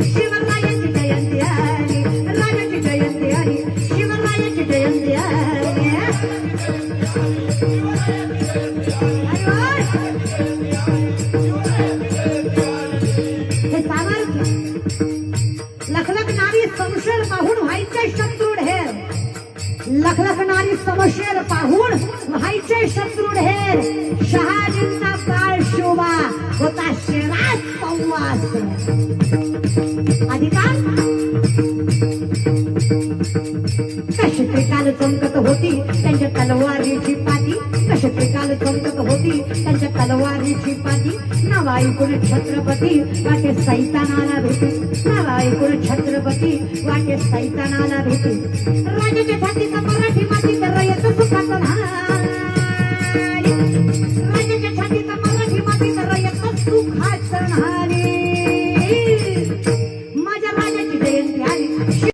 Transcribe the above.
शिवरायाची जयंती आली, राजाची जयंती आली, शिवरायाची जयंती आली. हे सामर्थ्य लखलखणारी समशेर पाहून व्हायचे शत्रुढ हे, लखलखणारी समशेर पाहून व्हायचे शत्रुढ हे. शहाजींचा काळ शोभा होता शेरात संवास. अधिकार कशी त्रिकाल चमकत होती त्यांच्या तलवारीची पाती, कशी त्रिकाल चमकत होती त्यांच्या तलवारीची पाती. नाव ऐकून छत्रपती वाटे सैतानाला भेटी, नाव ऐकून छत्रपती वाटे सैतानाला भेटी. राजाच्या छातीचा मराठी माती तर रयत सुखाचा न्हाणी, राजाच्या छातीचा मराठी माती तर रयत सुखाचा न्हाणी.